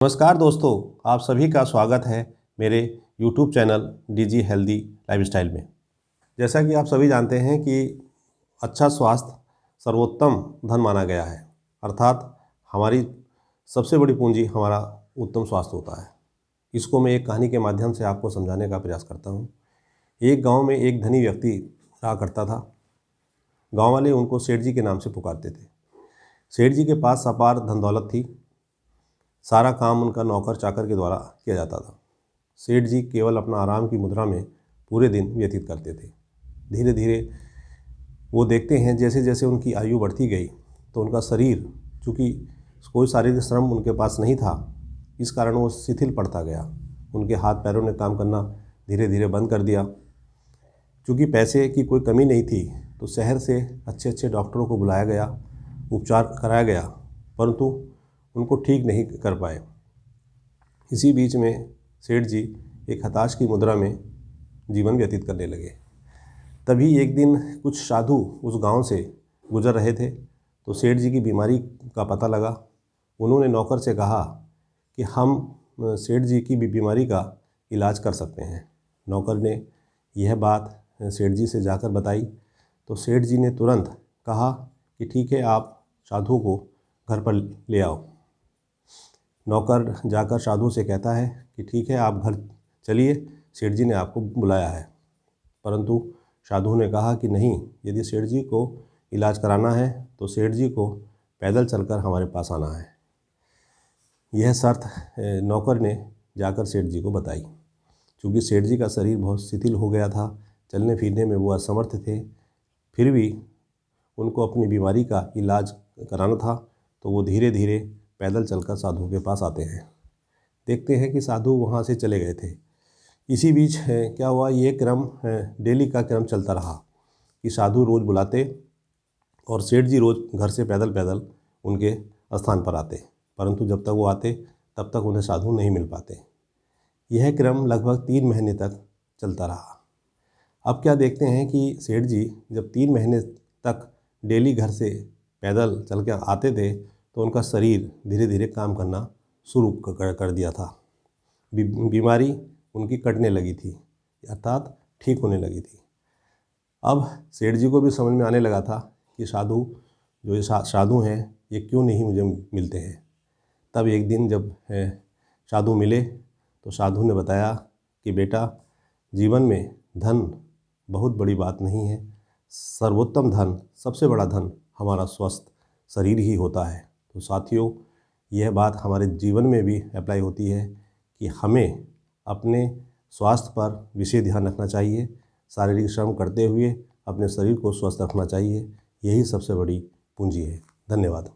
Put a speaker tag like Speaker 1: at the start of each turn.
Speaker 1: नमस्कार दोस्तों, आप सभी का स्वागत है मेरे YouTube channel DG healthy lifestyle में। जैसा कि आप सभी जानते हैं कि अच्छा स्वास्थ्य सर्वोत्तम धन माना गया है, अर्थात हमारी सबसे बड़ी पूंजी हमारा उत्तम स्वास्थ्य होता है। इसको मैं एक कहानी के माध्यम से आपको समझाने का प्रयास करता हूँ। एक गांव में एक धनी व्यक्ति रहा करता था। गाँव वाले उनको सेठ जी के नाम से पुकारते थे। सेठ जी के पास अपार धन दौलत थी। सारा काम उनका नौकर चाकर के द्वारा किया जाता था। सेठ जी केवल अपना आराम की मुद्रा में पूरे दिन व्यतीत करते थे। धीरे धीरे वो देखते हैं जैसे जैसे उनकी आयु बढ़ती गई तो उनका शरीर, चूँकि कोई शारीरिक श्रम उनके पास नहीं था, इस कारण वो शिथिल पड़ता गया। उनके हाथ पैरों ने काम करना धीरे धीरे बंद कर दिया। चूँकि पैसे की कोई कमी नहीं थी तो शहर से अच्छे अच्छे डॉक्टरों को बुलाया गया, उपचार कराया गया, परंतु उनको ठीक नहीं कर पाए। इसी बीच में सेठ जी एक हताश की मुद्रा में जीवन व्यतीत करने लगे। तभी एक दिन कुछ साधु उस गांव से गुजर रहे थे तो सेठ जी की बीमारी का पता लगा। उन्होंने नौकर से कहा कि हम सेठ जी की बीमारी का इलाज कर सकते हैं। नौकर ने यह बात सेठ जी से जाकर बताई तो सेठ जी ने तुरंत कहा कि ठीक है, आप साधु को घर पर ले आओ। नौकर जाकर साधु से कहता है कि ठीक है, आप घर चलिए, सेठ जी ने आपको बुलाया है। परंतु साधु ने कहा कि नहीं, यदि सेठ जी को इलाज कराना है तो सेठ जी को पैदल चलकर हमारे पास आना है। यह शर्त नौकर ने जाकर सेठ जी को बताई। क्योंकि सेठ जी का शरीर बहुत शिथिल हो गया था, चलने फिरने में वो असमर्थ थे, फिर भी उनको अपनी बीमारी का इलाज कराना था, तो वो धीरे धीरे पैदल चलकर साधु के पास आते हैं। देखते हैं कि साधु वहाँ से चले गए थे। इसी बीच क्या हुआ, ये क्रम डेली का क्रम चलता रहा कि साधु रोज़ बुलाते और सेठ जी रोज़ घर से पैदल पैदल उनके स्थान पर आते, परंतु जब तक वो आते तब तक उन्हें साधु नहीं मिल पाते। यह क्रम लगभग 3 महीने तक चलता रहा। अब क्या देखते हैं कि सेठ जी जब 3 महीने तक डेली घर से पैदल चल के आते थे तो उनका शरीर धीरे धीरे काम करना शुरू कर दिया था। बीमारी उनकी कटने लगी थी, अर्थात ठीक होने लगी थी। अब सेठ जी को भी समझ में आने लगा था कि साधु जो ये साधु हैं ये क्यों नहीं मुझे मिलते हैं। तब एक दिन जब साधु मिले तो साधु ने बताया कि बेटा, जीवन में धन बहुत बड़ी बात नहीं है। सर्वोत्तम धन, सबसे बड़ा धन हमारा स्वस्थ शरीर ही होता है। तो साथियों, यह बात हमारे जीवन में भी अप्लाई होती है कि हमें अपने स्वास्थ्य पर विशेष ध्यान रखना चाहिए। शारीरिक श्रम करते हुए अपने शरीर को स्वस्थ रखना चाहिए। यही सबसे बड़ी पूंजी है। धन्यवाद।